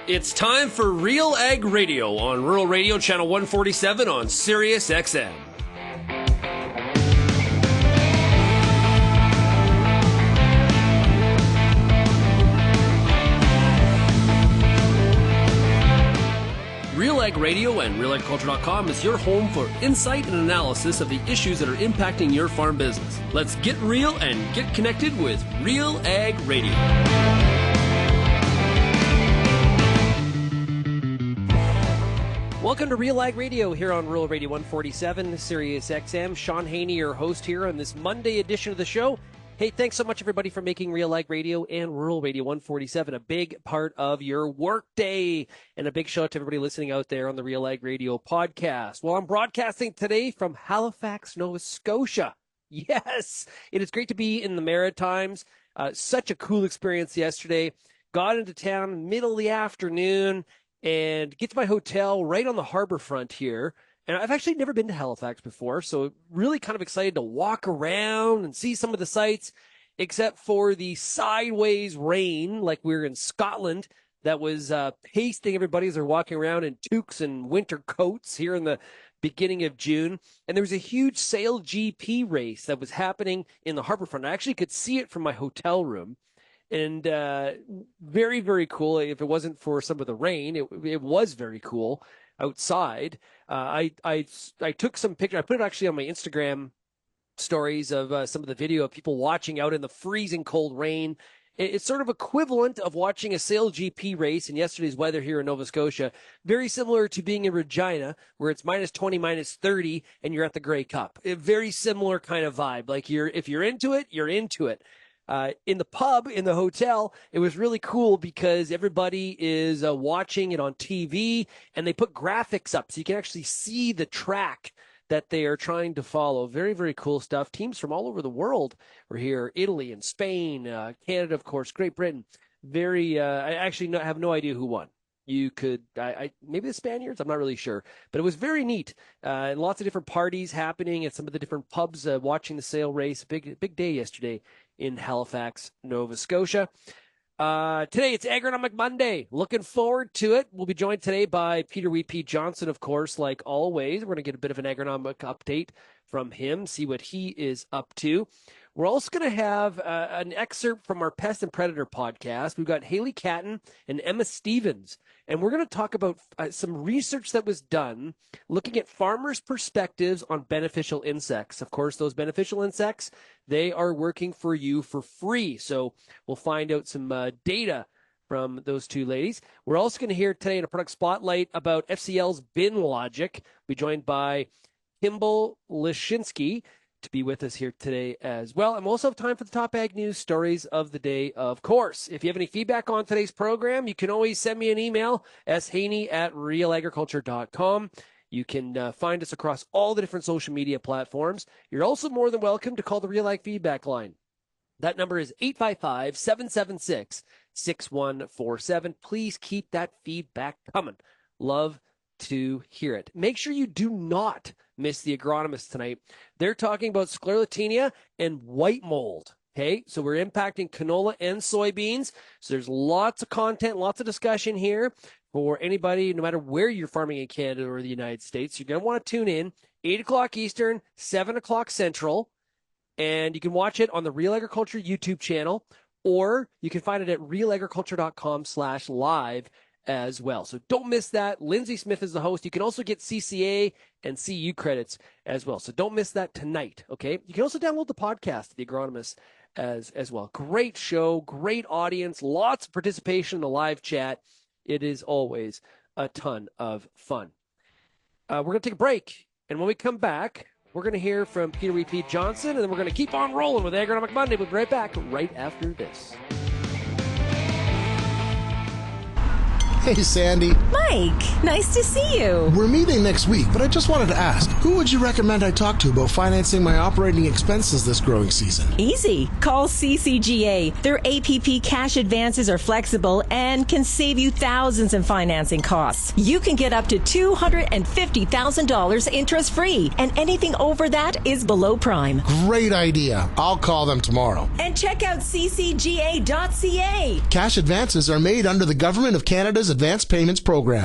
It's time for RealAg Radio on Rural Radio Channel 147 on Sirius XM. RealAg Radio and RealAgriculture.com is your home for insight and analysis of the issues that are impacting your farm business. Let's get real and get connected with RealAg Radio. Welcome to RealAg Radio here on Rural Radio 147, Sirius XM. Shaun Haney, your host here on this Monday edition of the show. Hey, thanks so much, everybody, for making RealAg Radio and Rural Radio 147 a big part of your workday. And a big shout out to everybody listening out there on the RealAg Radio podcast. Well, I'm broadcasting today from Halifax, Nova Scotia. Yes, it is great to be in the Maritimes. Such a cool experience yesterday. Got into town middle of the afternoon and get to my hotel right on the harbor front here. And I've actually never been to Halifax before, so really kind of excited to walk around and see some of the sights, except for the sideways rain like we were in Scotland that was pasting everybody as they're walking around in toques and winter coats here in the beginning of June. And there was a huge sail GP race that was happening in the harbor front. I actually could see it from my hotel room. And very, very cool. If it wasn't for some of the rain, it was very cool outside. I took some pictures. I put it actually on my Instagram stories of some of the video of people watching out in the freezing cold rain. It's sort of equivalent of watching a sail GP race in yesterday's weather here in Nova Scotia. Very similar to being in Regina, where it's minus 20, minus 30, and you're at the Grey Cup. A very similar kind of vibe. Like if you're into it, you're into it. In the pub, in the hotel, it was really cool because everybody is watching it on TV, and they put graphics up so you can actually see the track that they are trying to follow. Very, very cool stuff. Teams from all over the world were here. Italy and Spain, Canada, of course, Great Britain. I actually have no idea who won. You could, maybe the Spaniards, I'm not really sure. But it was very neat. And lots of different parties happening at some of the different pubs watching the sail race. Big day yesterday in Halifax, Nova Scotia. Today, it's Agronomic Monday. Looking forward to it. We'll be joined today by Peter P. Johnson, of course, like always. We're going to get a bit of an agronomic update from him, see what he is up to. We're also going to have an excerpt from our Pests and Predator podcast. We've got Haley Catton and Emma Stevens, and we're going to talk about some research that was done looking at farmers' perspectives on beneficial insects. Of course, those beneficial insects, they are working for you for free. So we'll find out some data from those two ladies. We're also going to hear today in a product spotlight about FCL's BINLogic. We'll be joined by Kimball Lischynski to be with us here today as well. And we'll also have time for the top ag news stories of the day, of course. If you have any feedback on today's program, you can always send me an email, shaney@realagriculture.com. You can find us across all the different social media platforms. You're also more than welcome to call the RealAg feedback line. That number is 855-776-6147. Please keep that feedback coming. Love to hear it. Make sure you do not miss the agronomist tonight. They're talking about sclerotinia and white mold. Okay, so we're impacting canola and soybeans. So there's lots of content, lots of discussion here for anybody, no matter where you're farming in Canada or the United States. You're going to want to tune in 8 o'clock Eastern, 7 o'clock Central, and you can watch it on the Real Agriculture YouTube channel, or you can find it at realagriculture.com/live as well. So don't miss that. Lindsay Smith is the host. You can also get CCA and CU credits as well. So don't miss that tonight, okay? You can also download the podcast, The Agronomist, as well. Great show, great audience, lots of participation in the live chat. It is always a ton of fun. We're going to take a break, and when we come back, we're going to hear from Peter P. Johnson, and then we're going to keep on rolling with Agronomic Monday. We'll be right back right after this. Hey, Sandy. Mike! Mike, nice to see you. We're meeting next week, but I just wanted to ask, who would you recommend I talk to about financing my operating expenses this growing season? Easy. Call CCGA. Their APP cash advances are flexible and can save you thousands in financing costs. You can get up to $250,000 interest-free, and anything over that is below prime. Great idea. I'll call them tomorrow. And check out ccga.ca. Cash advances are made under the Government of Canada's Advance Payments Program.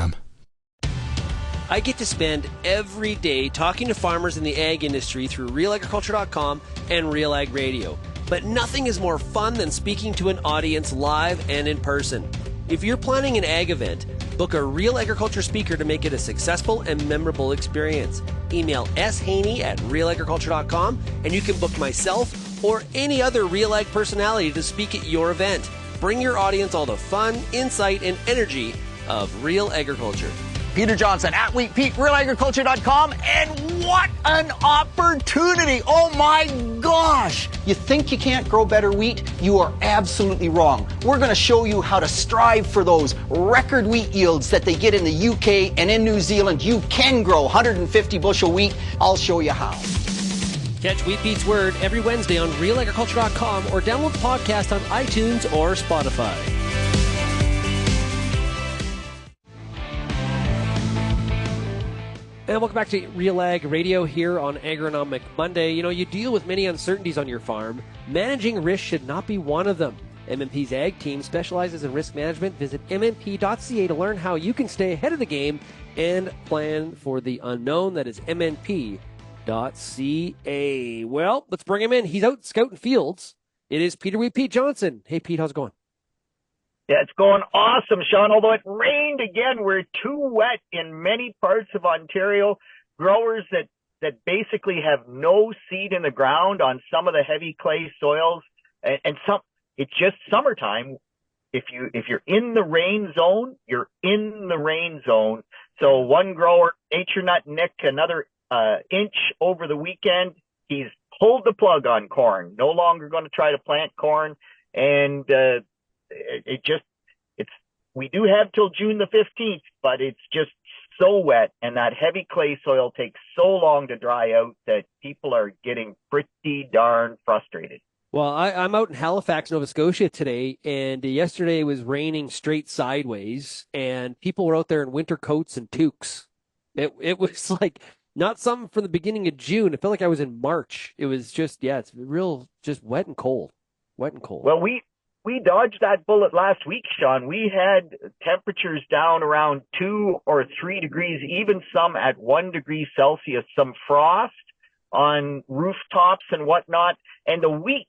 I get to spend every day talking to farmers in the ag industry through RealAgriculture.com and RealAg Radio. But nothing is more fun than speaking to an audience live and in person. If you're planning an ag event, book a Real Agriculture speaker to make it a successful and memorable experience. Email shaney@realagriculture.com and you can book myself or any other Real Ag personality to speak at your event. Bring your audience all the fun, insight, and energy of Real Agriculture. Peter Johnson at WheatPete, RealAgriculture.com, and what an opportunity! Oh my gosh! You think you can't grow better wheat? You are absolutely wrong. We're going to show you how to strive for those record wheat yields that they get in the UK and in New Zealand. You can grow 150 bushel wheat. I'll show you how. Catch WheatPete's Word every Wednesday on RealAgriculture.com or download the podcast on iTunes or Spotify. And welcome back to RealAg Radio here on Agronomic Monday. You know, you deal with many uncertainties on your farm. Managing risk should not be one of them. MMP's ag team specializes in risk management. Visit mmp.ca to learn how you can stay ahead of the game and plan for the unknown. That is mmp.ca. Well, let's bring him in. He's out scouting fields. It is Pete Johnson. Hey, Pete, how's it going? Yeah, it's going awesome, Shaun. Although it rained again, we're too wet in many parts of Ontario. Growers that basically have no seed in the ground on some of the heavy clay soils, and some. It's just summertime. If you're in the rain zone, you're in the rain zone. So one grower, Nature Nut Nick, another inch over the weekend. He's pulled the plug on corn. No longer going to try to plant corn, and we do have till June the 15th, but it's just so wet, and that heavy clay soil takes so long to dry out that people are getting pretty darn frustrated. Well, I'm out in Halifax, Nova Scotia today, and yesterday it was raining straight sideways, and people were out there in winter coats and toques. It was like not something from the beginning of June. It felt like I was in March. It was just, it's real, just wet and cold. Well, we dodged that bullet last week, Shaun. We had temperatures down around 2 or 3 degrees, even some at 1 degree Celsius, some frost on rooftops and whatnot. And the wheat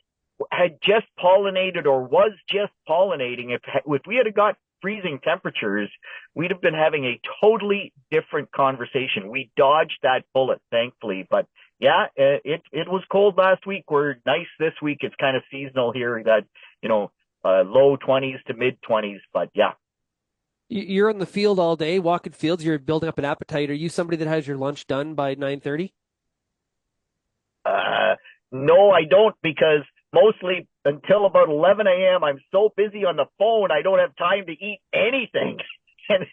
had just pollinated or was just pollinating. If we had got freezing temperatures, we'd have been having a totally different conversation. We dodged that bullet, thankfully. But yeah, it was cold last week. We're nice this week. It's kind of seasonal here that, low 20s to mid 20s, but yeah. You're in the field all day, walking fields. You're building up an appetite. Are you somebody that has your lunch done by 9:30? No, I don't, because mostly until about 11 a.m. I'm so busy on the phone, I don't have time to eat anything. And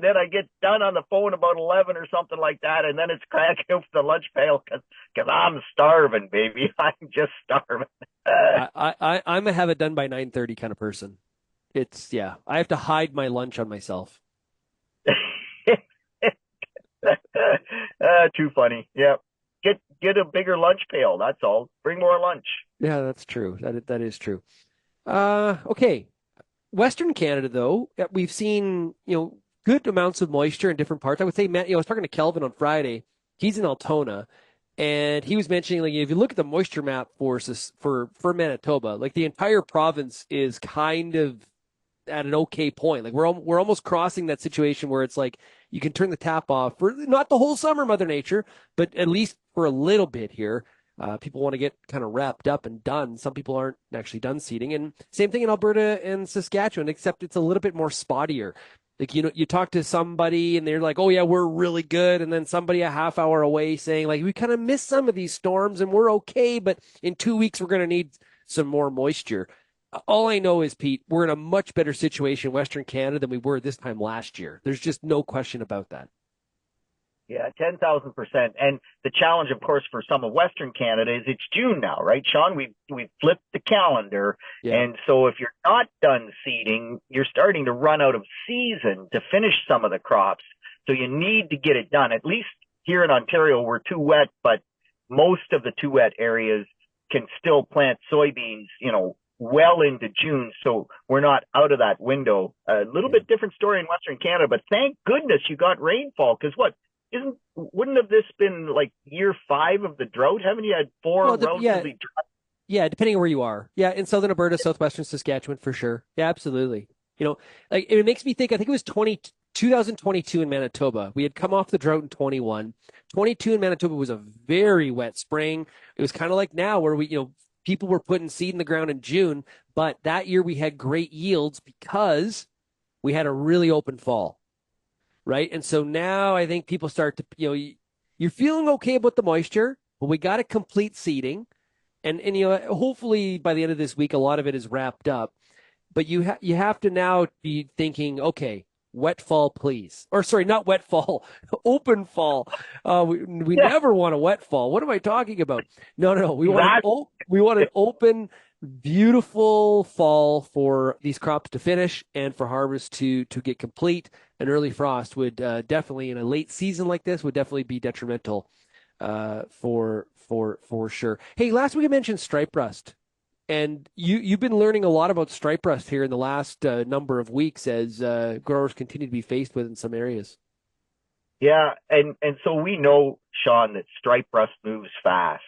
then I get done on the phone about 11 or something like that, and then it's cracking up the lunch pail because I'm starving, baby. I'm just starving. I'm a have it done by 9:30 kind of person. I have to hide my lunch on myself. Too funny. Yeah. Get a bigger lunch pail. That's all. Bring more lunch. Yeah, that's true. That is true. Okay. Western Canada, though, we've seen, good amounts of moisture in different parts. I would say, Matt, I was talking to Kelvin on Friday. He's in Altona, and he was mentioning, if you look at the moisture map for Manitoba, the entire province is kind of at an okay point. We're almost crossing that situation where it's you can turn the tap off for not the whole summer, Mother Nature, but at least for a little bit here. People want to get kind of wrapped up and done. Some people aren't actually done seeding. And same thing in Alberta and Saskatchewan, except it's a little bit more spottier. You talk to somebody and they're like, oh yeah, we're really good. And then somebody a half hour away saying we kind of missed some of these storms and we're okay, but in 2 weeks, we're going to need some more moisture. all I know is, Pete, we're in a much better situation in Western Canada than we were this time last year. There's just no question about that. Yeah, 10,000%. And the challenge, of course, for some of Western Canada is it's June now, right, Shaun? We've flipped the calendar. Yeah. And so if you're not done seeding, you're starting to run out of season to finish some of the crops. So you need to get it done. At least here in Ontario, we're too wet, but most of the too wet areas can still plant soybeans, well into June. So we're not out of that window. A little bit different story in Western Canada, but thank goodness you got rainfall, because wouldn't have this been like year 5 of the drought? Haven't you had 4 relatively dry? Yeah, depending on where you are. Yeah, in southern Alberta, southwestern Saskatchewan, for sure. Yeah, absolutely. Like it makes me think, I think it was 2022 in Manitoba. We had come off the drought in 21. 22 in Manitoba was a very wet spring. It was kind of like now where people were putting seed in the ground in June, but that year we had great yields because we had a really open fall. Right. And so now I think people start to, you're feeling okay about the moisture, but we got to complete seeding. And hopefully by the end of this week, a lot of it is wrapped up. But you have to now be thinking, okay, wet fall, please. Or sorry, not wet fall, open fall. We never want a wet fall. What am I talking about? No. We want an open, beautiful fall for these crops to finish and for harvest to get complete. An early frost would definitely, in a late season like this, would definitely be detrimental for sure. Hey, last week I mentioned stripe rust, and you've been learning a lot about stripe rust here in the last number of weeks as growers continue to be faced with in some areas. Yeah, and so we know, Shaun, that stripe rust moves fast,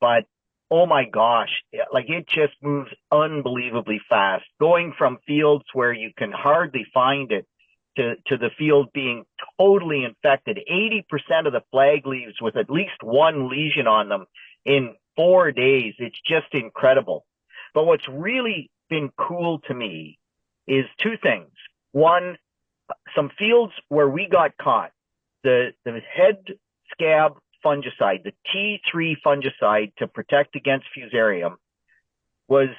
but oh my gosh, like it just moves unbelievably fast. Going from fields where you can hardly find it to the field being totally infected, 80% of the flag leaves with at least one lesion on them in 4 days. It's just incredible. But what's really been cool to me is 2 things. One, some fields where we got caught, the head scab fungicide, the T3 fungicide to protect against fusarium, was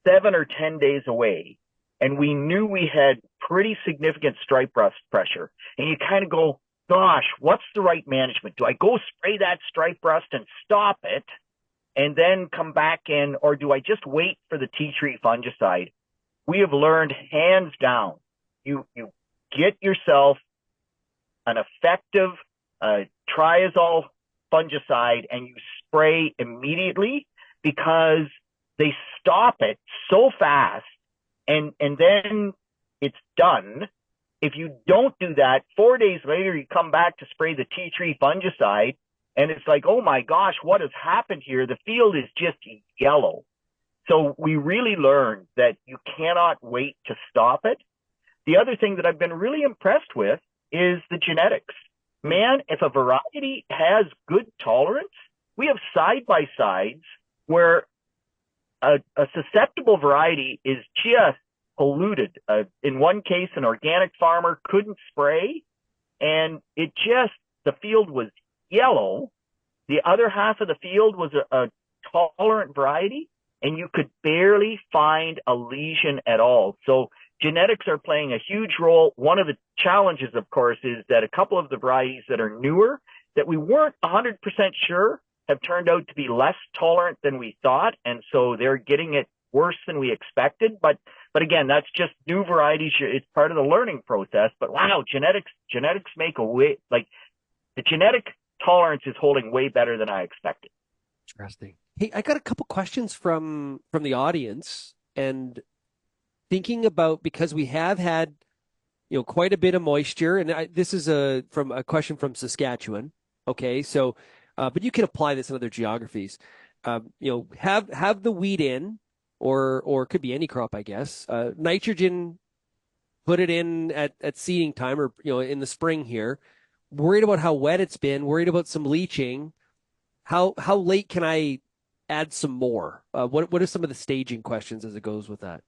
7 or 10 days away. And we knew we had pretty significant stripe rust pressure. And you kind of go, gosh, what's the right management? Do I go spray that stripe rust and stop it and then come back in, or do I just wait for the T3 fungicide? We have learned hands down, you get yourself an effective triazole fungicide and you spray immediately, because they stop it so fast. And then it's done. If you don't do that, 4 days later, you come back to spray the T3 fungicide, and it's like, oh my gosh, what has happened here? The field is just yellow. So we really learned that you cannot wait to stop it. The other thing that I've been really impressed with is the genetics. Man, if a variety has good tolerance, we have side-by-sides where a susceptible variety is just polluted. In one case, an organic farmer couldn't spray, and the field was yellow. The other half of the field was a tolerant variety, and you could barely find a lesion at all. So genetics are playing a huge role. One of the challenges, of course, is that a couple of the varieties that are newer, that we weren't 100% sure, have turned out to be less tolerant than we thought, and so they're getting it worse than we expected. But again, that's just new varieties. It's part of the learning process. But wow, genetics make a way, like the genetic tolerance is holding way better than I expected. Interesting. Hey, I got a couple questions from the audience, and thinking about, because we have had quite a bit of moisture, and this is a question from Saskatchewan. Okay, so. But you can apply this in other geographies. Have the wheat in, or it could be any crop, I guess. Nitrogen, put it in at seeding time, or in the spring here. Worried about how wet it's been. Worried about some leaching. How late can I add some more? What are some of the staging questions as it goes with that?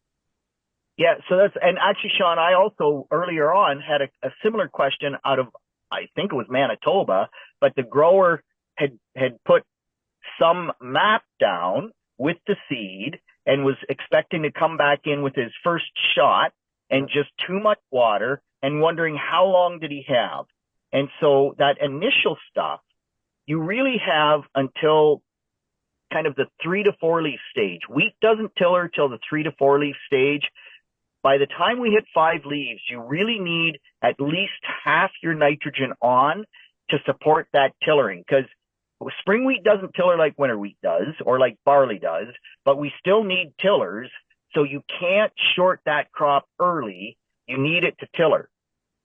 Yeah, so and actually, Shaun, I also earlier on had a similar question out of, I think it was Manitoba, but the grower had put some map down with the seed, and was expecting to come back in with his first shot and just too much water and wondering how long did he have. And so that initial stuff, you really have until kind of the 3 to 4 leaf stage. Wheat doesn't tiller till the 3 to 4 leaf stage. By the time we hit 5 leaves, you really need at least half your nitrogen on to support that tillering, because spring wheat doesn't tiller like winter wheat does or like barley does, but we still need tillers. So you can't short that crop early. You need it to tiller.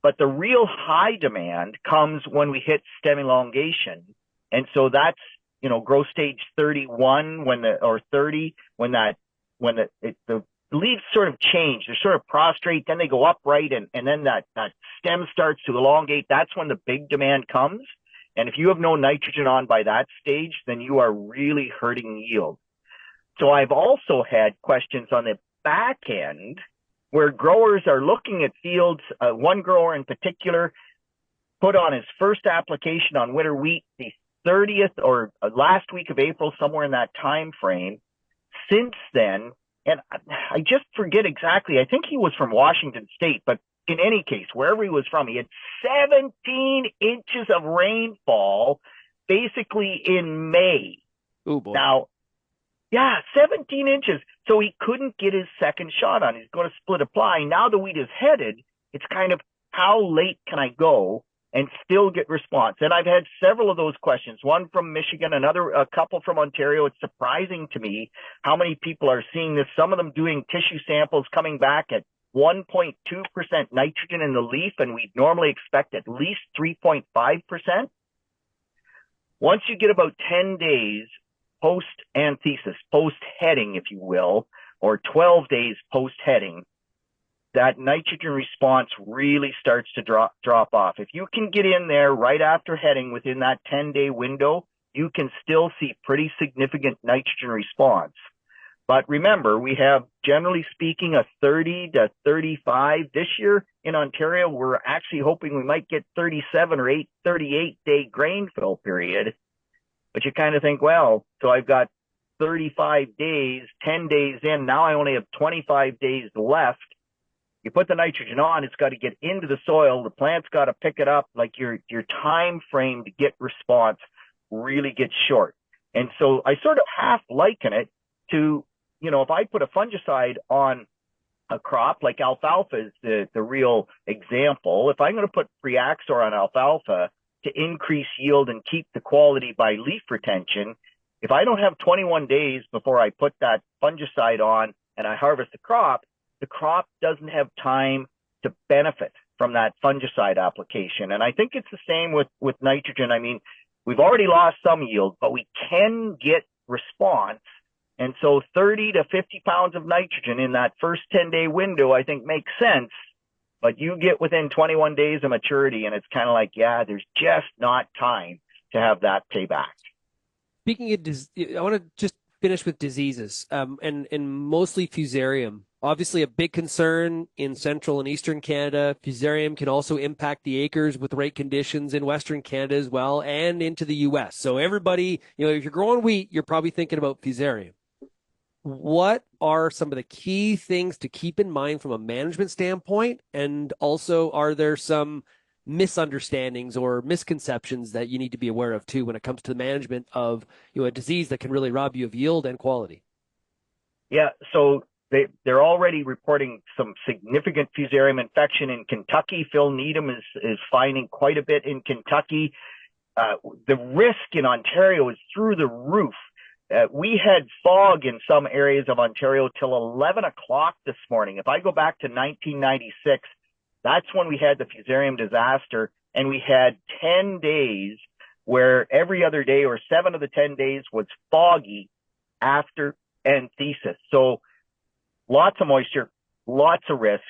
But the real high demand comes when we hit stem elongation. And so that's, you know, growth stage 31 or 30, when the leaves sort of change. They're sort of prostrate, then they go upright, and then that stem starts to elongate. That's when the big demand comes. And if you have no nitrogen on by that stage, then you are really hurting yield. So I've also had questions on the back end where growers are looking at fields. One grower in particular put on his first application on winter wheat the 30th or last week of April, somewhere in that time frame. Since then, and I just forget exactly, I think he was from Washington State, but in any case, wherever he was from, he had 17 inches of rainfall basically in May. Oh boy. Now, yeah, 17 inches. So he couldn't get his second shot on. He's going to split apply. Now the wheat is headed. It's kind of, how late can I go and still get response? And I've had several of those questions, one from Michigan, a couple from Ontario. It's surprising to me how many people are seeing this. Some of them doing tissue samples coming back at 1.2% nitrogen in the leaf, and we normally expect at least 3.5%. Once you get about 10 days post-anthesis, post-heading, if you will, or 12 days post-heading, that nitrogen response really starts to drop off. If you can get in there right after heading within that 10-day window, you can still see pretty significant nitrogen response. But remember, we have, generally speaking, a 30 to 35. This year in Ontario, we're actually hoping we might get 37 or 38-day grain fill period. But you kind of think, well, so I've got 35 days, 10 days in. Now I only have 25 days left. You put the nitrogen on, it's got to get into the soil. The plant's got to pick it up. Like your time frame to get response really gets short. And so I sort of half liken it to, you know, if I put a fungicide on a crop, like alfalfa is the real example. If I'm going to put Preaxor on alfalfa to increase yield and keep the quality by leaf retention, if I don't have 21 days before I put that fungicide on and I harvest the crop doesn't have time to benefit from that fungicide application. And I think it's the same with nitrogen. I mean, we've already lost some yield, but we can get response. And so 30 to 50 pounds of nitrogen in that first 10-day window, I think makes sense. But you get within 21 days of maturity, and it's kind of like, yeah, there's just not time to have that payback. Speaking of I want to just finish with diseases, and mostly Fusarium. Obviously, a big concern in central and eastern Canada. Fusarium can also impact the acres with right conditions in western Canada as well, and into the U.S. So everybody, you know, if you're growing wheat, you're probably thinking about Fusarium. What are some of the key things to keep in mind from a management standpoint? And also, are there some misunderstandings or misconceptions that you need to be aware of too when it comes to the management of, you know, a disease that can really rob you of yield and quality? Yeah, so they're already reporting some significant Fusarium infection in Kentucky. Phil Needham is finding quite a bit in Kentucky. The risk in Ontario is through the roof. We had fog in some areas of Ontario till 11 o'clock this morning. If I go back to 1996, that's when we had the Fusarium disaster, and we had 10 days where every other day or 7 of the 10 days was foggy after anthesis. So lots of moisture, lots of risk.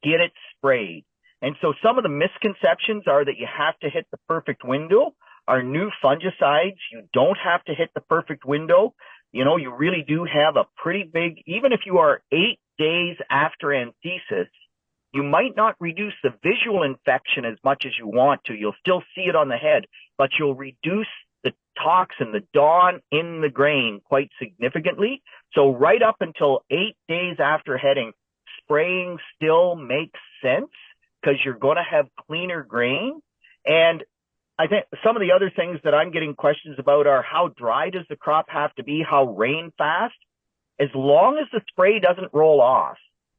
Get it sprayed. And so some of the misconceptions are that you have to hit the perfect window. Our new fungicides, you don't have to hit the perfect window. You know, you really do have a pretty big, even if you are 8 days after anthesis, you might not reduce the visual infection as much as you want to. You'll still see it on the head, but you'll reduce the toxin, the DON, in the grain quite significantly. So right up until 8 days after heading, spraying still makes sense because you're going to have cleaner grain. And I think some of the other things that I'm getting questions about are how dry does the crop have to be, how rain fast, as long as the spray doesn't roll off.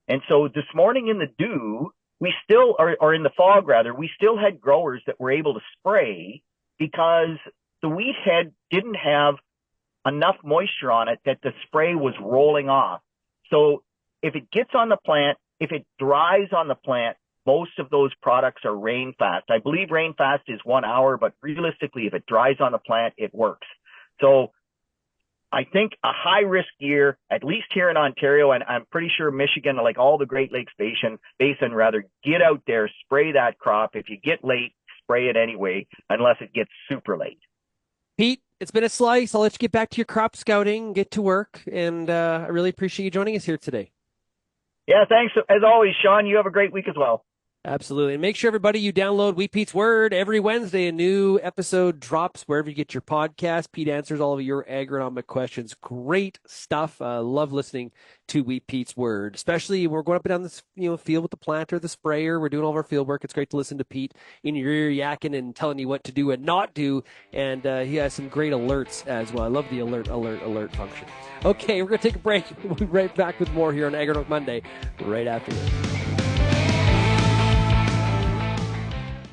And so this morning in the dew, we still, or in the fog rather, we still had growers that were able to spray because the wheat head didn't have enough moisture on it that the spray was rolling off. So if it gets on the plant, if it dries on the plant, most of those products are rain fast. I believe rain fast is 1 hour, but realistically, if it dries on the plant, it works. So I think a high risk year, at least here in Ontario, and I'm pretty sure Michigan, like all the Great Lakes Basin, get out there, spray that crop. If you get late, spray it anyway, unless it gets super late. Pete, it's been a slice. I'll let you get back to your crop scouting, get to work, and I really appreciate you joining us here today. Yeah, thanks. As always, Shaun, you have a great week as well. Absolutely. And make sure, everybody, you download Wheat Pete's Word. Every Wednesday, a new episode drops wherever you get your podcast. Pete answers all of your agronomic questions. Great stuff. Love listening to Wheat Pete's Word, especially we're going up and down this field with the planter, the sprayer. We're doing all of our field work. It's great to listen to Pete in your ear yakking and telling you what to do and not do. And he has some great alerts as well. I love the alert function. Okay, we're going to take a break. We'll be right back with more here on Agronomic Monday right after this.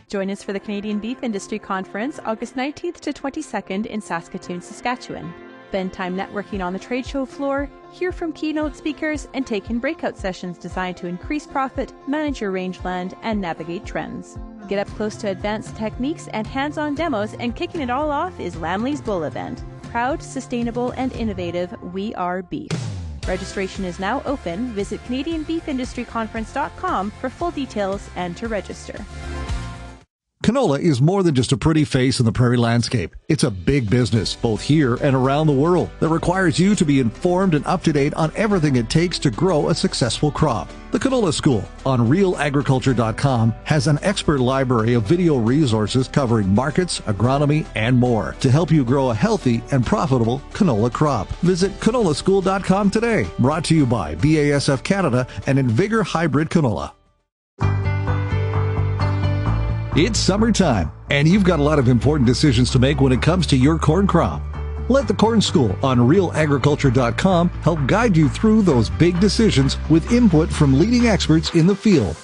Join us for the Canadian Beef Industry Conference, August 19th to 22nd in Saskatoon, Saskatchewan. Spend time networking on the trade show floor, hear from keynote speakers, and take in breakout sessions designed to increase profit, manage your rangeland, and navigate trends. Get up close to advanced techniques and hands-on demos, and kicking it all off is Lamley's Bull event. Proud, sustainable, and innovative, we are beef. Registration is now open. Visit CanadianBeefIndustryConference.com for full details and to register. Canola is more than just a pretty face in the prairie landscape. It's a big business, both here and around the world, that requires you to be informed and up to date on everything it takes to grow a successful crop. The Canola School on RealAgriculture.com has an expert library of video resources covering markets, agronomy, and more to help you grow a healthy and profitable canola crop. Visit canolaschool.com today. Brought to you by BASF Canada and Invigor Hybrid Canola. It's summertime, and you've got a lot of important decisions to make when it comes to your corn crop. Let the Corn School on RealAgriculture.com help guide you through those big decisions with input from leading experts in the field.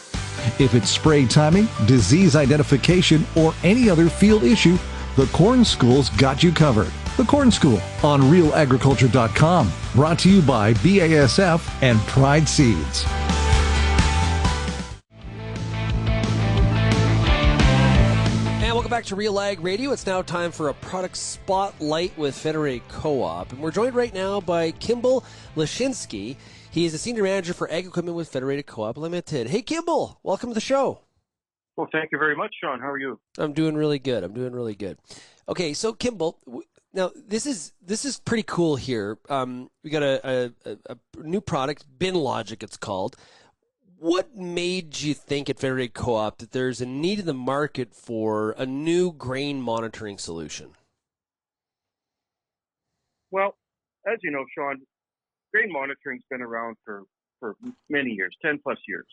If it's spray timing, disease identification, or any other field issue, the Corn School's got you covered. The Corn School on RealAgriculture.com, brought to you by BASF and Pride Seeds. Welcome back to RealAg Radio. It's now time for a product spotlight with Federated Co-op. And we're joined right now by Kimball Lischynski. He is a senior manager for ag equipment with Federated Co-op Limited. Hey, Kimball, welcome to the show. Well, thank you very much, Shaun. How are you? I'm doing really good. Okay, so Kimball, now this is pretty cool here. We got a new product, BINLogic it's called. What made you think at Federated Co-op that there's a need in the market for a new grain monitoring solution? Well, as you know, Shaun, grain monitoring's been around for many years, 10 plus years.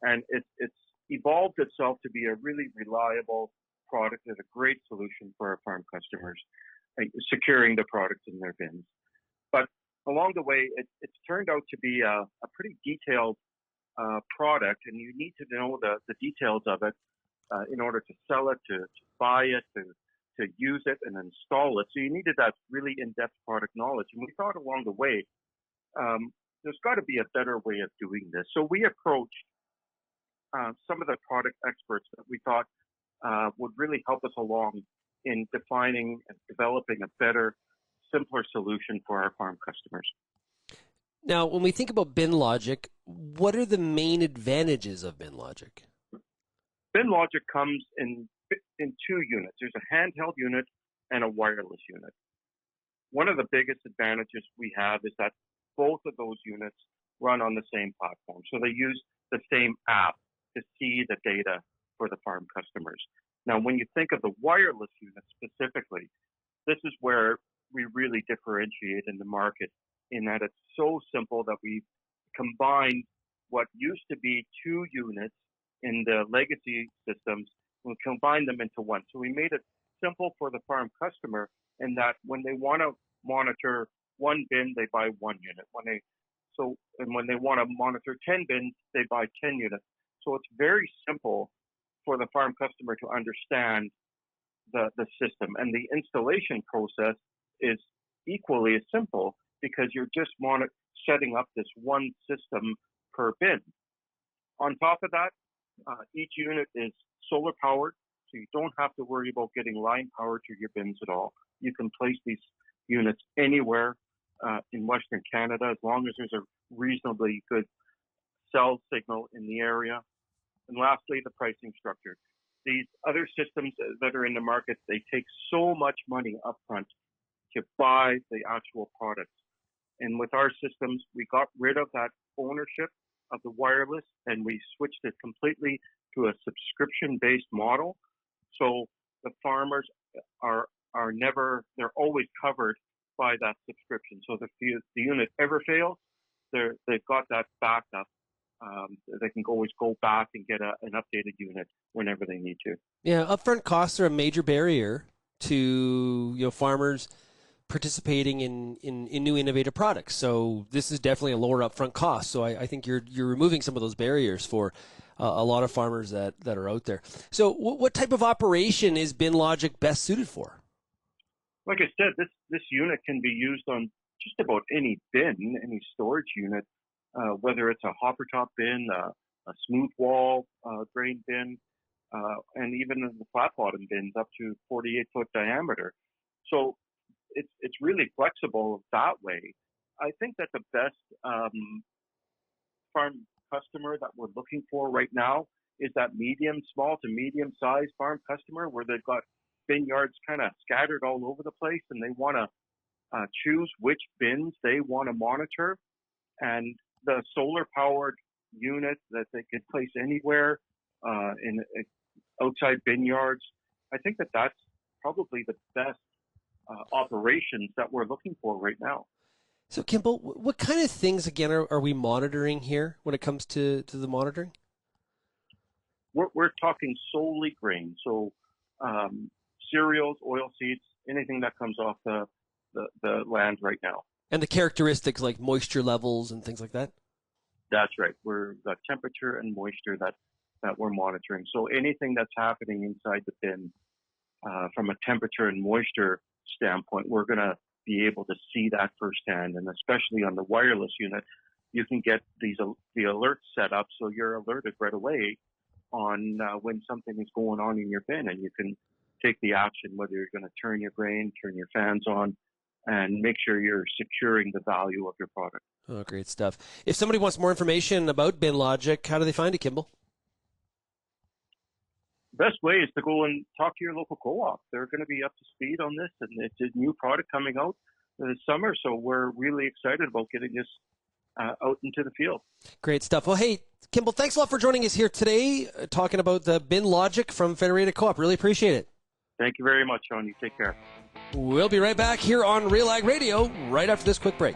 And it's evolved itself to be a really reliable product and a great solution for our farm customers, securing the products in their bins. But along the way, it's turned out to be a pretty detailed product, and you need to know the details of it in order to sell it, to buy it, to use it and install it. So you needed that really in-depth product knowledge. And we thought along the way, there's got to be a better way of doing this. So we approached some of the product experts that we thought would really help us along in defining and developing a better, simpler solution for our farm customers. Now, when we think about BINLogic, what are the main advantages of BINLogic? BINLogic comes in two units. There's a handheld unit and a wireless unit. One of the biggest advantages we have is that both of those units run on the same platform. So they use the same app to see the data for the farm customers. Now, when you think of the wireless unit specifically, this is where we really differentiate in the market, in that it's so simple that we've combined what used to be 2 units in the legacy systems, and combined them into one. So we made it simple for the farm customer in that when they want to monitor 1 bin, they buy 1 unit. When they want to monitor 10 bins, they buy 10 units. So it's very simple for the farm customer to understand the system, and the installation process is equally as simple because you're just setting up this one system per bin. On top of that, each unit is solar powered, so you don't have to worry about getting line power to your bins at all. You can place these units anywhere in Western Canada as long as there's a reasonably good cell signal in the area. And lastly, the pricing structure. These other systems that are in the market, they take so much money upfront to buy the actual products. And with our systems, we got rid of that ownership of the wireless, and we switched it completely to a subscription-based model. So the farmers they're always covered by that subscription. So if the unit ever fails, they've got that backup. They can always go back and get an updated unit whenever they need to. Yeah, upfront costs are a major barrier to farmers participating in new innovative products. So this is definitely a lower upfront cost. So I think you're removing some of those barriers for a lot of farmers that are out there. So what type of operation is BINLogic best suited for? Like I said, this unit can be used on just about any bin, any storage unit, whether it's a hopper top bin, a smooth wall grain bin, and even the flat bottom bins up to 48-foot diameter. So it's really flexible that way. I think that the best farm customer that we're looking for right now is that small to medium sized farm customer where they've got bin yards kind of scattered all over the place, and they want to choose which bins they want to monitor. And the solar powered unit that they could place anywhere in outside bin yards, I think that's probably the best operations that we're looking for right now. So Kimball, what kind of things again are we monitoring here when it comes to the monitoring? We're talking solely grain, so cereals, oil seeds, anything that comes off the land right now. And the characteristics like moisture levels and things like that? That's right. We've got temperature and moisture that we're monitoring. So anything that's happening inside the bin from a temperature and moisture standpoint, we're going to be able to see that firsthand. And especially on the wireless unit, you can get the alerts set up so you're alerted right away on when something is going on in your bin, and you can take the action, whether you're going to turn your grain, turn your fans on, and make sure you're securing the value of your product. Oh, great stuff. If somebody wants more information about BINLogic, how do they find it, Kimball? The best way is to go and talk to your local co-op. They're going to be up to speed on this, and it's a new product coming out this summer, so we're really excited about getting this out into the field. Great stuff. Well, hey, Kimball, thanks a lot for joining us here today, talking about the BINLogic from Federated Co-op. Really appreciate it. Thank you very much, Shaun. You take care. We'll be right back here on RealAg Radio right after this quick break.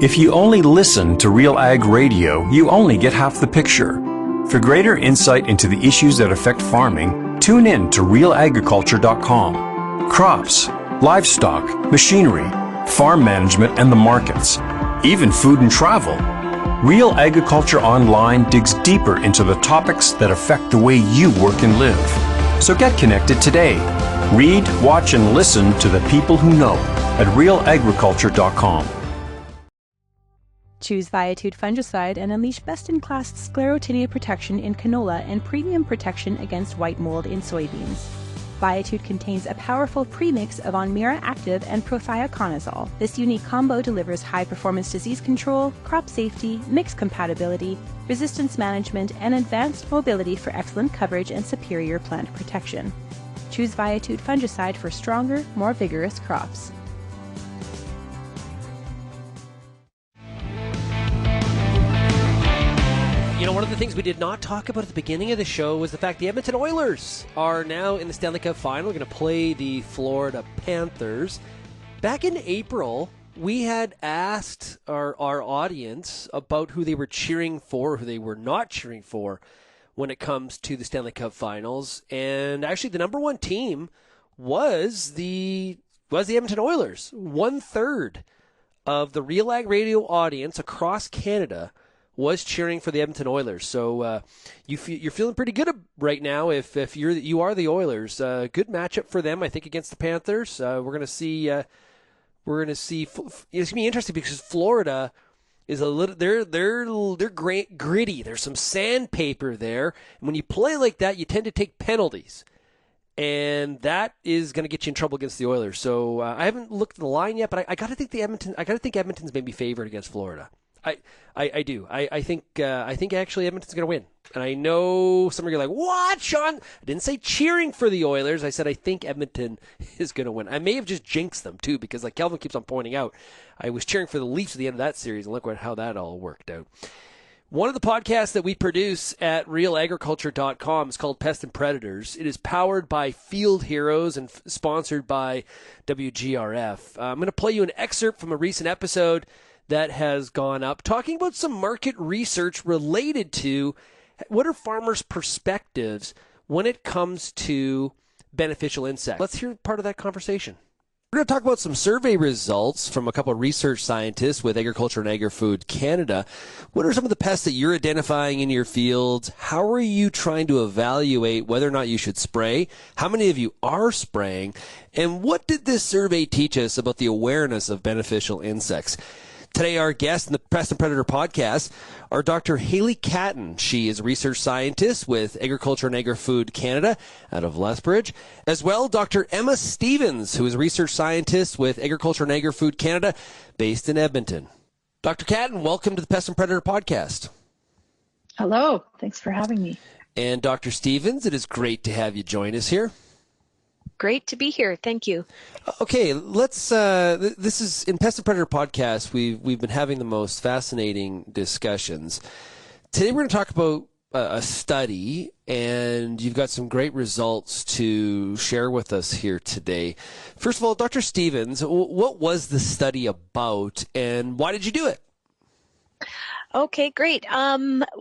If you only listen to RealAg Radio, you only get half the picture. For greater insight into the issues that affect farming, tune in to RealAgriculture.com. Crops, livestock, machinery, farm management, and the markets, even food and travel. Real Agriculture Online digs deeper into the topics that affect the way you work and live. So get connected today. Read, watch, and listen to the people who know at RealAgriculture.com. Choose Viatude fungicide and unleash best-in-class sclerotinia protection in canola and premium protection against white mold in soybeans. Viatude contains a powerful premix of Onmira Active and Prothioconazole. This unique combo delivers high-performance disease control, crop safety, mix compatibility, resistance management, and advanced mobility for excellent coverage and superior plant protection. Choose Viatude fungicide for stronger, more vigorous crops. Now, one of the things we did not talk about at the beginning of the show was the fact the Edmonton Oilers are now in the Stanley Cup final. We're going to play the Florida Panthers. Back in April, we had asked our audience about who they were cheering for, who they were not cheering for when it comes to the Stanley Cup finals. And actually, the number one team was the Edmonton Oilers. 1/3 of the RealAg Radio audience across Canada was cheering for the Edmonton Oilers. So you're feeling pretty good right now if you are the Oilers. Good matchup for them, I think, against the Panthers. We're going to see. It's going to be interesting because Florida is a little. They're great, gritty. There's some sandpaper there, and when you play like that, you tend to take penalties. And that is going to get you in trouble against the Oilers. So I haven't looked at the line yet, but I got to think Edmonton's maybe favored against Florida. I do. I think actually Edmonton's going to win. And I know some of you are like, what, Shaun? I didn't say cheering for the Oilers. I said I think Edmonton is going to win. I may have just jinxed them, too, because like Kelvin keeps on pointing out, I was cheering for the Leafs at the end of that series, and look how that all worked out. One of the podcasts that we produce at RealAgriculture.com is called Pests Predators. It is powered by Field Heroes and sponsored by WGRF. I'm going to play you an excerpt from a recent episode that has gone up, talking about some market research related to what are farmers' perspectives when it comes to beneficial insects. Let's hear part of that conversation. We're going to talk about some survey results from a couple of research scientists with Agriculture and Agri-Food Canada. What are some of the pests that you're identifying in your fields? How are you trying to evaluate whether or not you should spray? How many of you are spraying? And what did this survey teach us about the awareness of beneficial insects? Today, our guest in the Pests and Predator podcast are Dr. Hayley Catton. She is a research scientist with Agriculture and Agri-Food Canada out of Lethbridge. As well, Dr. Emma Stevens, who is a research scientist with Agriculture and Agri-Food Canada based in Edmonton. Dr. Catton, welcome to the Pests and Predator podcast. Hello. Thanks for having me. And Dr. Stevens, it is great to have you join us here. Great to be here. Thank you. Okay, let's. This is in Pest and Predator podcast. We've been having the most fascinating discussions. Today we're going to talk about a study, and you've got some great results to share with us here today. First of all, Dr. Stevens, what was the study about, and why did you do it? Okay, great.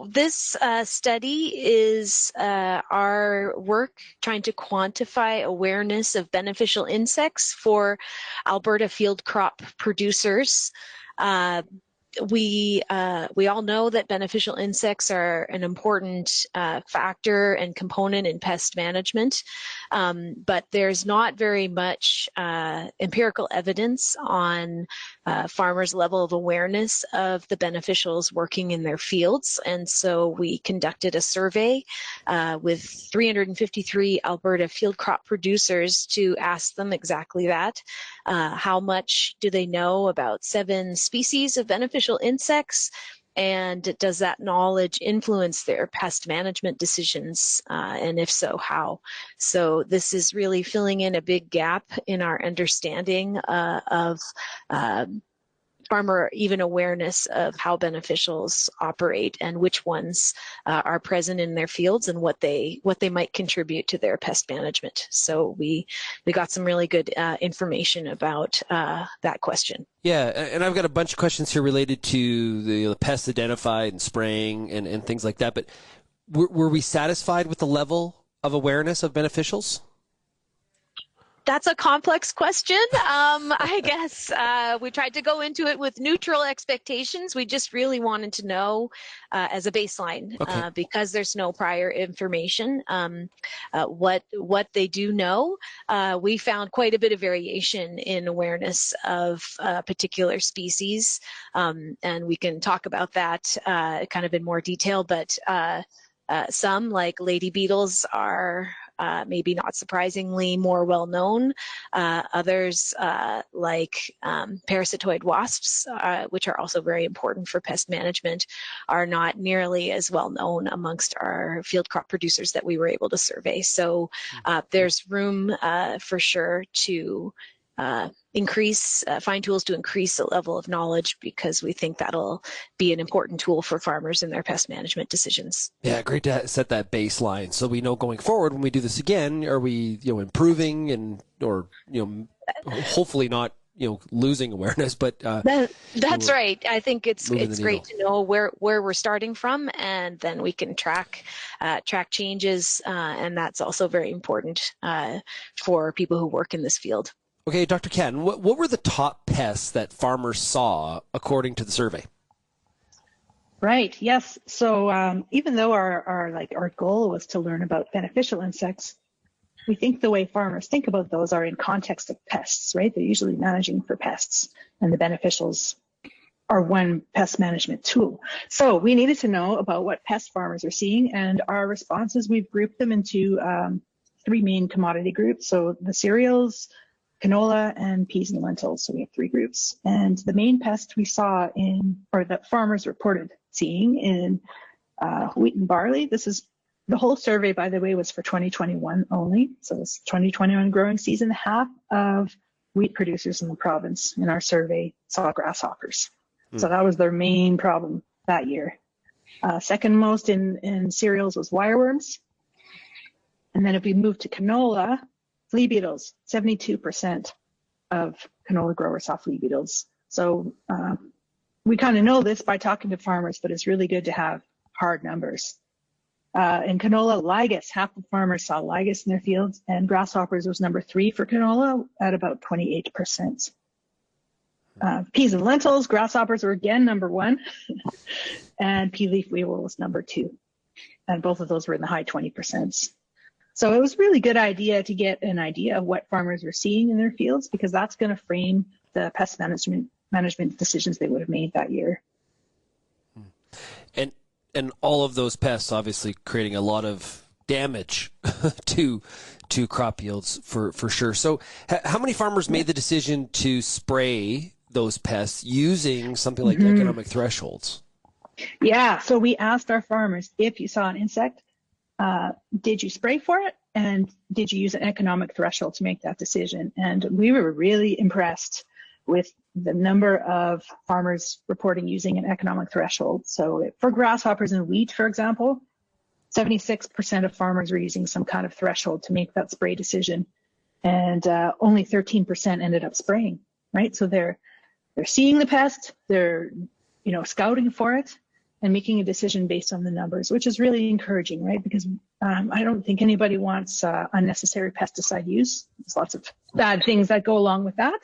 This study is our work trying to quantify awareness of beneficial insects for Alberta field crop producers. We all know that beneficial insects are an important factor and component in pest management, but there's not very much empirical evidence on farmers' level of awareness of the beneficials working in their fields. And so we conducted a survey with 353 Alberta field crop producers to ask them exactly that. How much do they know about 7 species of beneficial insects, and does that knowledge influence their pest management decisions, and if so, how? So this is really filling in a big gap in our understanding of farmer even awareness of how beneficials operate and which ones are present in their fields and what they might contribute to their pest management. So we got some really good information about that question. Yeah, and I've got a bunch of questions here related to the pests identified and spraying and things like that. But were we satisfied with the level of awareness of beneficials? That's a complex question. I guess we tried to go into it with neutral expectations. We just really wanted to know as a baseline, okay, because there's no prior information, what they do know. We found quite a bit of variation in awareness of particular species, and we can talk about that kind of in more detail, but some, like lady beetles, are maybe not surprisingly more well known. Others, like parasitoid wasps, which are also very important for pest management, are not nearly as well known amongst our field crop producers that we were able to survey. So there's room for sure to find tools to increase the level of knowledge, because we think that'll be an important tool for farmers in their pest management decisions. Yeah, great to set that baseline so we know going forward when we do this again, are we improving or hopefully not losing awareness, but that's right. I think it's great to know where we're starting from, and then we can track changes, and that's also very important for people who work in this field. Okay, Dr. Catton, what were the top pests that farmers saw according to the survey? Right. Yes. So even though our goal was to learn about beneficial insects, we think the way farmers think about those are in context of pests, right? They're usually managing for pests, and the beneficials are one pest management tool. So we needed to know about what pest farmers are seeing, and our responses, we've grouped them into 3 main commodity groups. So the cereals, canola, and peas and lentils. So we have 3 groups. And the main pest we saw that farmers reported seeing in wheat and barley. The whole survey, by the way, was for 2021 only. So it's 2021 growing season. Half of wheat producers in the province in our survey saw grasshoppers. So that was their main problem that year. Second most in cereals was wireworms. And then if we move to canola, flea beetles, 72% of canola growers saw flea beetles. So we kind of know this by talking to farmers, but it's really good to have hard numbers. In canola, ligas, half the farmers saw ligas in their fields, and grasshoppers was number 3 for canola at about 28%. Peas and lentils, grasshoppers were again number 1, and pea leaf weevil was number 2. And both of those were in the high 20%. So it was a really good idea to get an idea of what farmers were seeing in their fields, because that's going to frame the pest management decisions they would have made that year. And all of those pests obviously creating a lot of damage to crop yields for sure. So how many farmers made the decision to spray those pests using something like economic thresholds? Yeah, so we asked our farmers, if you saw an insect, did you spray for it? And did you use an economic threshold to make that decision? And we were really impressed with the number of farmers reporting using an economic threshold. So for grasshoppers and wheat, for example, 76% of farmers were using some kind of threshold to make that spray decision. And only 13% ended up spraying, right? So they're seeing the pest, they're scouting for it, and making a decision based on the numbers, which is really encouraging, right? Because I don't think anybody wants unnecessary pesticide use. There's lots of bad things that go along with that.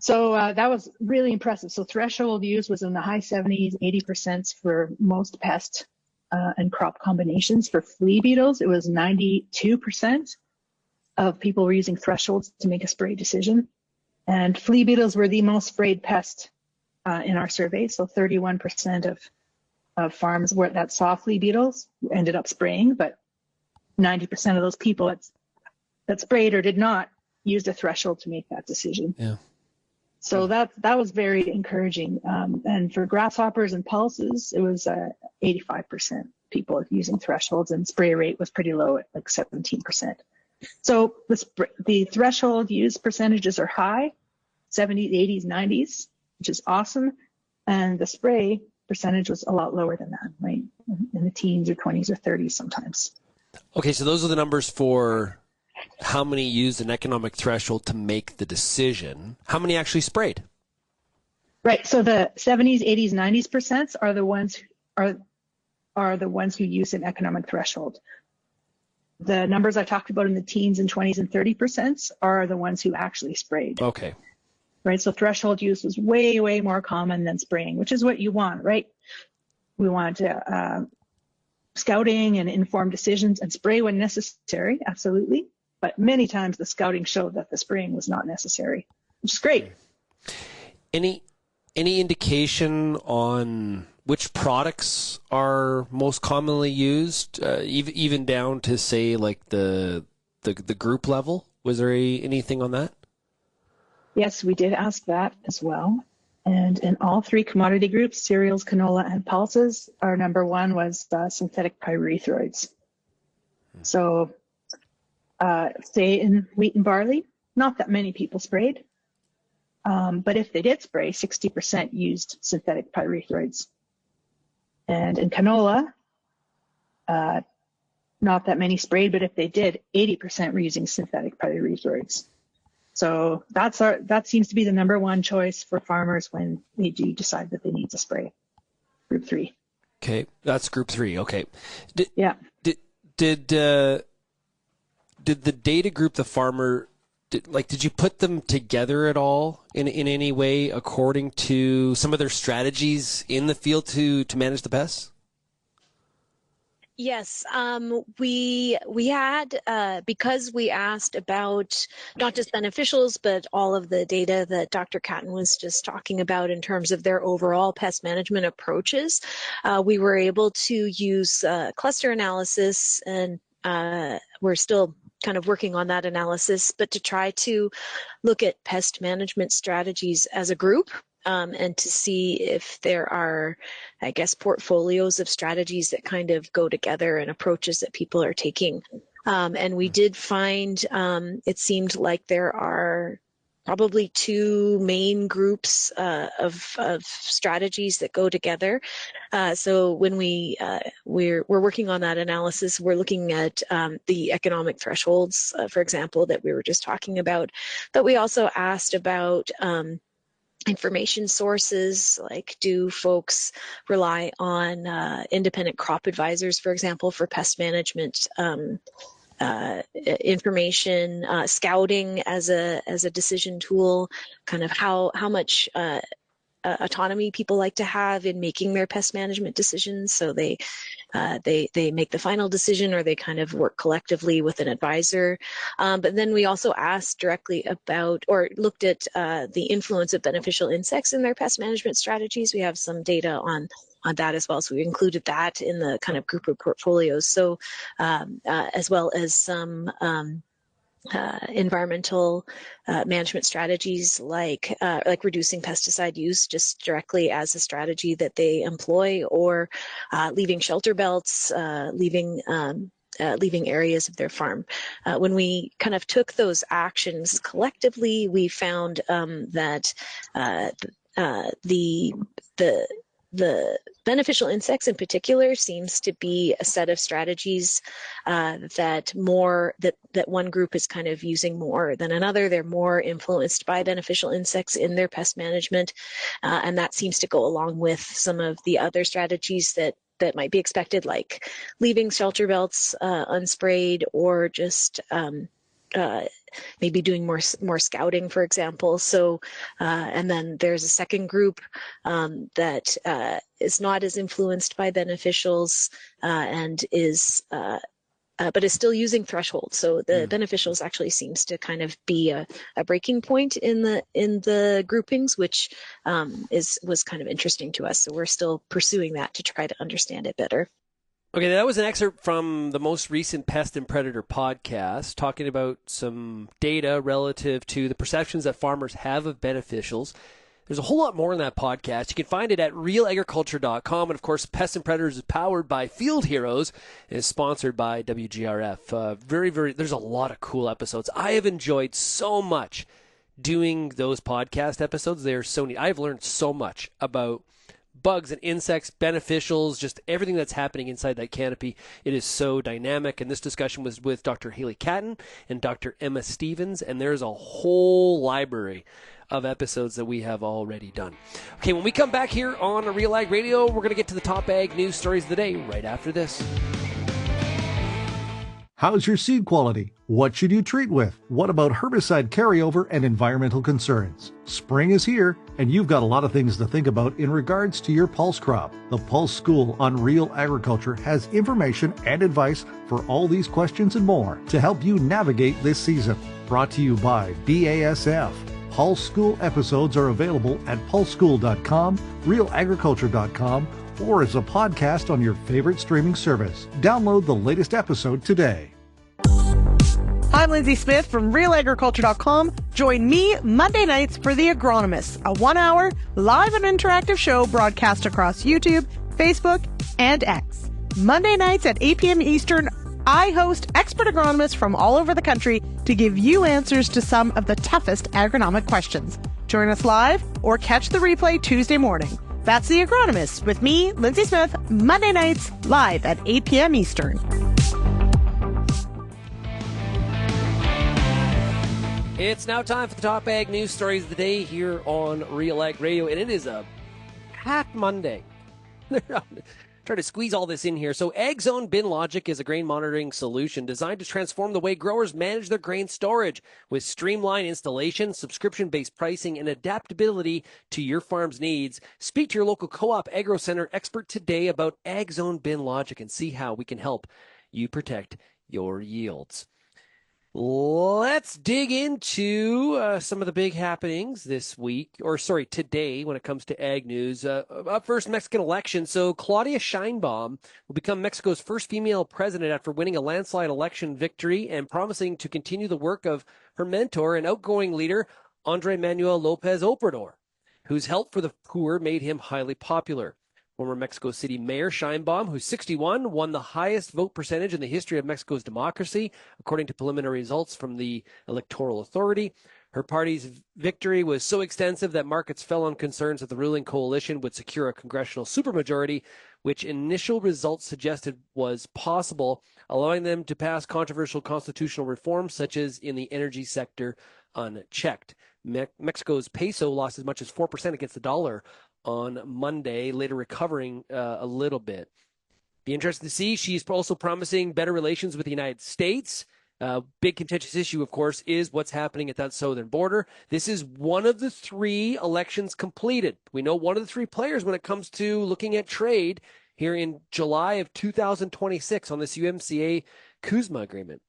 So that was really impressive. So threshold use was in the high 70s, 80% for most pest and crop combinations. For flea beetles, it was 92% of people were using thresholds to make a spray decision. And flea beetles were the most sprayed pest in our survey. So 31% of farms that saw flea beetles ended up spraying, but 90% of those people that sprayed or did not use a threshold to make that decision. Yeah. So that was very encouraging. And for grasshoppers and pulses, it was 85% people using thresholds, and spray rate was pretty low at like 17%. So the threshold use percentages are high, 70s, 80s, 90s, which is awesome. And the spray percentage was a lot lower than that, right? In the teens or 20s or 30s sometimes. Okay, so those are the numbers for how many used an economic threshold to make the decision. How many actually sprayed? Right. So the 70s, 80s, 90% are the ones who use an economic threshold. The numbers I talked about in the teens and 20s and 30% are the ones who actually sprayed. Okay. Right. So threshold use was way, way more common than spraying, which is what you want, right? We want scouting and informed decisions, and spray when necessary, absolutely. But many times the scouting showed that the spraying was not necessary, which is great. Any indication on which products are most commonly used, even down to say like the group level? Was there anything on that? Yes, we did ask that as well. And in all 3 commodity groups, cereals, canola, and pulses, our number 1 was synthetic pyrethroids. So say in wheat and barley, not that many people sprayed. But if they did spray, 60% used synthetic pyrethroids. And in canola, not that many sprayed, but if they did, 80% were using synthetic pyrethroids. So that seems to be the number one choice for farmers when they do decide that they need to spray. Group 3. Okay, that's group 3. Okay. Did the data group the farmer? Did you put them together at all in any way according to some of their strategies in the field to manage the pests? Yes, we had, because we asked about not just beneficials, but all of the data that Dr. Catton was just talking about in terms of their overall pest management approaches, we were able to use cluster analysis, and we're still kind of working on that analysis, but to try to look at pest management strategies as a group. And to see if there are, I guess, portfolios of strategies that kind of go together and approaches that people are taking. And we did find, it seemed like there are probably 2 main groups of strategies that go together. So when we're working on that analysis, we're looking at the economic thresholds, for example, that we were just talking about. But we also asked about information sources, like do folks rely on independent crop advisors, for example, for pest management information, scouting as a decision tool, kind of how much autonomy people like to have in making their pest management decisions. So they make the final decision, or they kind of work collectively with an advisor. But then we also asked directly about, or looked at the influence of beneficial insects in their pest management strategies. We have some data on that as well. So we included that in the kind of group of portfolios. So as well as some environmental management strategies like reducing pesticide use just directly as a strategy that they employ, or leaving shelter belts, leaving areas of their farm. When we kind of took those actions collectively, we found that the beneficial insects in particular seems to be a set of strategies that one group is kind of using more than another. They're more influenced by beneficial insects in their pest management, and that seems to go along with some of the other strategies that might be expected, like leaving shelter belts unsprayed, or just maybe doing more scouting, for example. So, and then there's a second group that is not as influenced by beneficials and is, but is still using thresholds. So the beneficials actually seems to kind of be a breaking point in the groupings, which was kind of interesting to us. So we're still pursuing that to try to understand it better. Okay, that was an excerpt from the most recent Pest and Predator podcast, talking about some data relative to the perceptions that farmers have of beneficials. There's a whole lot more in that podcast. You can find it at RealAgriculture.com. And, of course, Pests and Predators is powered by Field Heroes and is sponsored by WGRF. There's a lot of cool episodes. I have enjoyed so much doing those podcast episodes. They are so neat. I've learned so much about bugs and insects, beneficials, just everything that's happening inside that canopy. It is so dynamic. And this discussion was with Dr. Haley Catton and Dr. Emma Stevens, and there's a whole library of episodes that we have already done. Okay, when we come back here on RealAg Radio, we're going to get to the top ag news stories of the day right after this. How's your seed quality? What should you treat with? What about herbicide carryover and environmental concerns? Spring is here, and you've got a lot of things to think about in regards to your pulse crop. The Pulse School on Real Agriculture has information and advice for all these questions and more to help you navigate this season. Brought to you by BASF. Pulse School episodes are available at pulseschool.com, realagriculture.com, or as a podcast on your favorite streaming service. Download the latest episode today. I'm Lindsay Smith from RealAgriculture.com. Join me Monday nights for The Agronomist, a 1-hour live and interactive show broadcast across YouTube, Facebook, and X. Monday nights at 8 p.m. Eastern, I host expert agronomists from all over the country to give you answers to some of the toughest agronomic questions. Join us live or catch the replay Tuesday morning. That's The Agronomist with me, Lindsay Smith, Monday nights live at 8 p.m. Eastern. It's now time for the top ag news stories of the day here on RealAg Radio, and it is a packed Monday. Try to squeeze all this in here. So AgZone BINLogic is a grain monitoring solution designed to transform the way growers manage their grain storage with streamlined installation, subscription-based pricing, and adaptability to your farm's needs. Speak to your local co-op agro center expert today about AgZone BINLogic and see how we can help you protect your yields. Let's dig into some of the big happenings today when it comes to ag news. Up first, Mexican election. So Claudia Sheinbaum will become Mexico's first female president after winning a landslide election victory and promising to continue the work of her mentor and outgoing leader, Andrés Manuel López Obrador, whose help for the poor made him highly popular. Former Mexico City Mayor Sheinbaum, who's 61, won the highest vote percentage in the history of Mexico's democracy, according to preliminary results from the Electoral Authority. Her party's victory was so extensive that markets fell on concerns that the ruling coalition would secure a congressional supermajority, which initial results suggested was possible, allowing them to pass controversial constitutional reforms such as in the energy sector unchecked. Mexico's peso lost as much as 4% against the dollar on Monday, later recovering a little bit. Be interested to see. She's also promising better relations with the United States. Big contentious issue, of course, is what's happening at that southern border. This is one of the 3 elections completed. We know one of the 3 players when it comes to looking at trade here in July of 2026 on this USMCA-CUSMA agreement.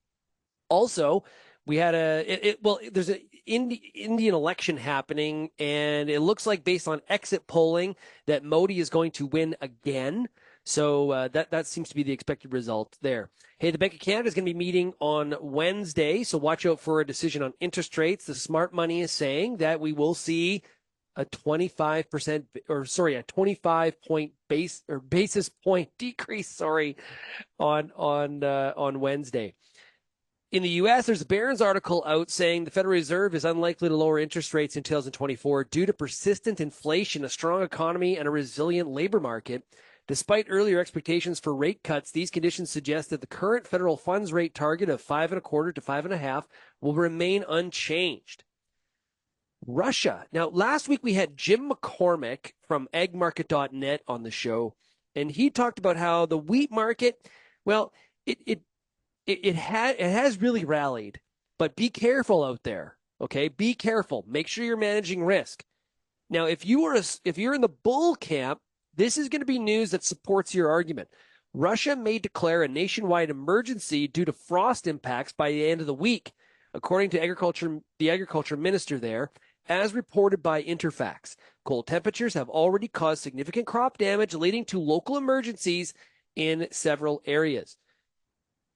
Also, we had there's an Indian election happening, and it looks like based on exit polling that Modi is going to win again. So that seems to be the expected result there. Hey, the Bank of Canada is going to be meeting on Wednesday, so watch out for a decision on interest rates. The smart money is saying that we will see a 25 point basis point decrease, on Wednesday. In the U.S., there's a Barron's article out saying the Federal Reserve is unlikely to lower interest rates in 2024 due to persistent inflation, a strong economy, and a resilient labor market. Despite earlier expectations for rate cuts, these conditions suggest that the current federal funds rate target of 5.25 to 5.5 will remain unchanged. Russia. Now, last week we had Jim McCormick from agmarket.net on the show, and he talked about how the wheat market, well, it has really rallied, but be careful out there. Okay, be careful. Make sure you're managing risk. Now, if you're in the bull camp, this is going to be news that supports your argument. Russia may declare a nationwide emergency due to frost impacts by the end of the week, according to the agriculture minister there, as reported by Interfax. Cold temperatures have already caused significant crop damage, leading to local emergencies in several areas.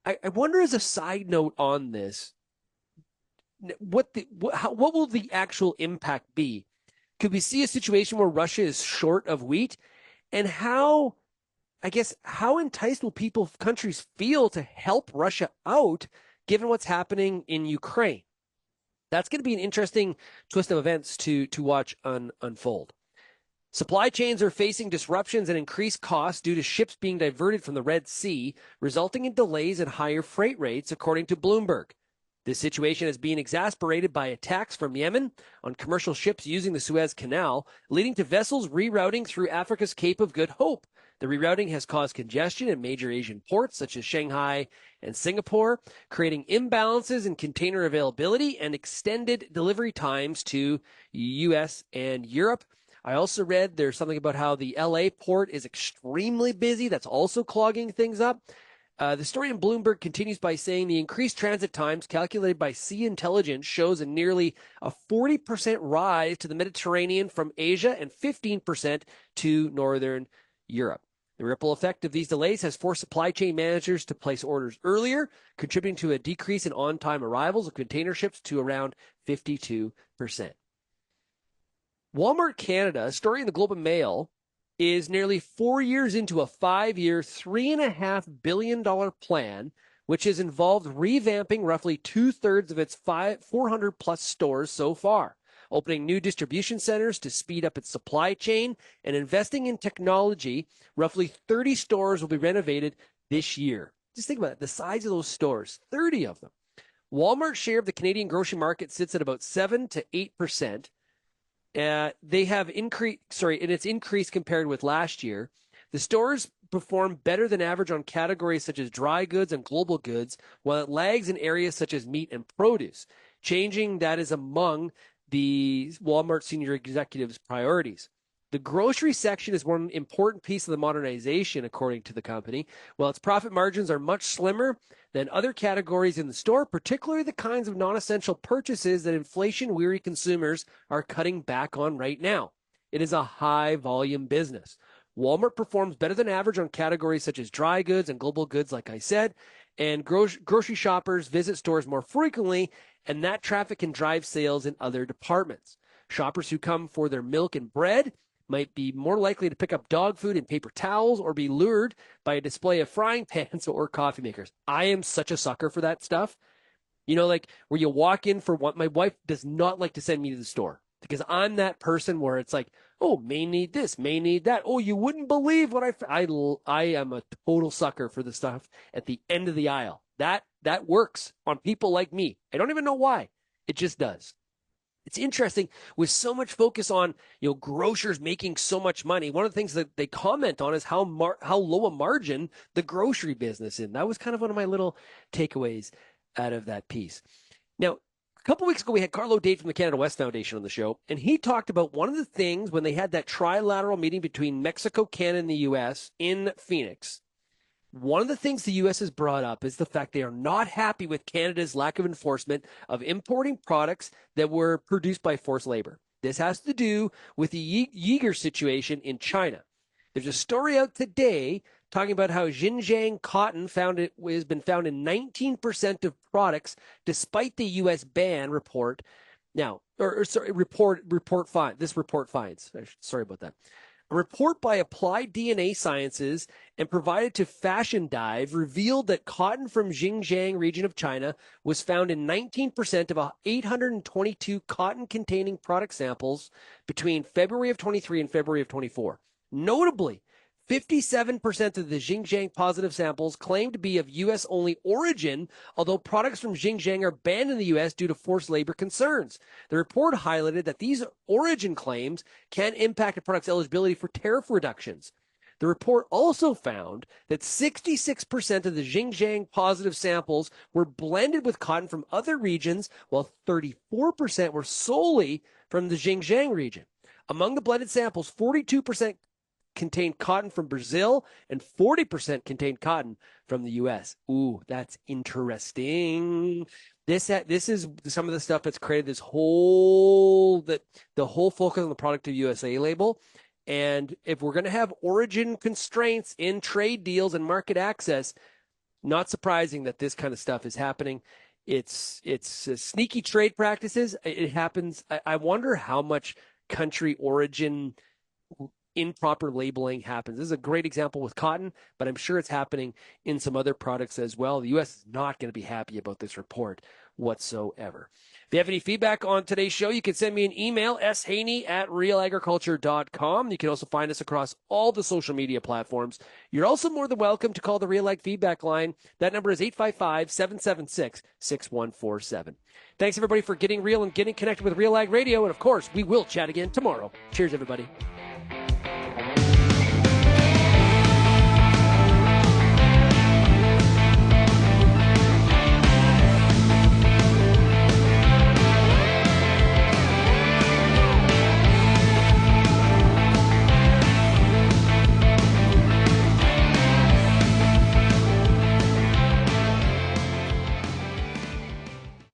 I wonder, as a side note on this, what will the actual impact be? Could we see a situation where Russia is short of wheat? And how enticed will countries feel to help Russia out, given what's happening in Ukraine? That's going to be an interesting twist of events to watch unfold. Supply chains are facing disruptions and increased costs due to ships being diverted from the Red Sea, resulting in delays and higher freight rates, according to Bloomberg. This situation is being exacerbated by attacks from Yemen on commercial ships using the Suez Canal, leading to vessels rerouting through Africa's Cape of Good Hope. The rerouting has caused congestion in major Asian ports such as Shanghai and Singapore, creating imbalances in container availability and extended delivery times to U.S. and Europe. I also read there's something about how the LA port is extremely busy. That's also clogging things up. The story in Bloomberg continues by saying the increased transit times calculated by Sea Intelligence shows a nearly 40% rise to the Mediterranean from Asia and 15% to Northern Europe. The ripple effect of these delays has forced supply chain managers to place orders earlier, contributing to a decrease in on-time arrivals of container ships to around 52%. Walmart Canada, a story in the Globe and Mail, is nearly 4 years into a 5-year, $3.5 billion plan which has involved revamping roughly 2/3 of its 400-plus stores so far, opening new distribution centers to speed up its supply chain, and investing in technology. Roughly 30 stores will be renovated this year. Just think about it, the size of those stores, 30 of them. Walmart's share of the Canadian grocery market sits at about 7 to 8%. They have increased, and it's increased compared with last year. The stores perform better than average on categories such as dry goods and global goods, while it lags in areas such as meat and produce, changing that is among the Walmart senior executives' priorities. The grocery section is one important piece of the modernization, according to the company. While its profit margins are much slimmer than other categories in the store, particularly the kinds of non-essential purchases that inflation-weary consumers are cutting back on right now. It is a high-volume business. Walmart performs better than average on categories such as dry goods and global goods, like I said, and grocery shoppers visit stores more frequently, and that traffic can drive sales in other departments. Shoppers who come for their milk and bread might be more likely to pick up dog food and paper towels or be lured by a display of frying pans or coffee makers. I am such a sucker for that stuff. You know, like where you walk in for what my wife does not like to send me to the store because I'm that person where it's like, oh, may need this, may need that. Oh, you wouldn't believe what I am a total sucker for the stuff at the end of the aisle. That works on people like me. I don't even know why. It just does. It's interesting with so much focus on, grocers making so much money. One of the things that they comment on is how low a margin the grocery business is. That was kind of one of my little takeaways out of that piece. Now, a couple weeks ago, we had Carlo Dade from the Canada West Foundation on the show, and he talked about one of the things when they had that trilateral meeting between Mexico, Canada, and the U.S. in Phoenix. One of the things the U.S. has brought up is the fact they are not happy with Canada's lack of enforcement of importing products that were produced by forced labor. This has to do with the Uyghur situation in China. There's a story out today talking about how Xinjiang cotton has been found in 19% of products, despite the U.S. ban report. Now, this report finds. Sorry about that. A report by Applied DNA Sciences and provided to Fashion Dive revealed that cotton from Xinjiang region of China was found in 19% of 822 cotton-containing product samples between February of 23 and February of 24. Notably, 57% of the Xinjiang positive samples claim to be of U.S.-only origin, although products from Xinjiang are banned in the U.S. due to forced labor concerns. The report highlighted that these origin claims can impact a product's eligibility for tariff reductions. The report also found that 66% of the Xinjiang positive samples were blended with cotton from other regions, while 34% were solely from the Xinjiang region. Among the blended samples, 42% contained cotton from Brazil and 40% contained cotton from the U.S. Ooh, that's interesting. This is some of the stuff that's created the whole focus on the product of USA label. And if we're going to have origin constraints in trade deals and market access, not surprising that this kind of stuff is happening. It's sneaky trade practices. It happens. I wonder how much country origin improper labeling happens. This is a great example with cotton, but I'm sure it's happening in some other products as well. The U.S. is not going to be happy about this report whatsoever. If you have any feedback on today's show, you can send me an email, shaney@realagriculture.com. You can also find us across all the social media platforms. You're also more than welcome to call the Real Ag feedback line. That number is 855-776-6147. Thanks, everybody, for getting real and getting connected with Real Ag Radio. And, of course, we will chat again tomorrow. Cheers, everybody.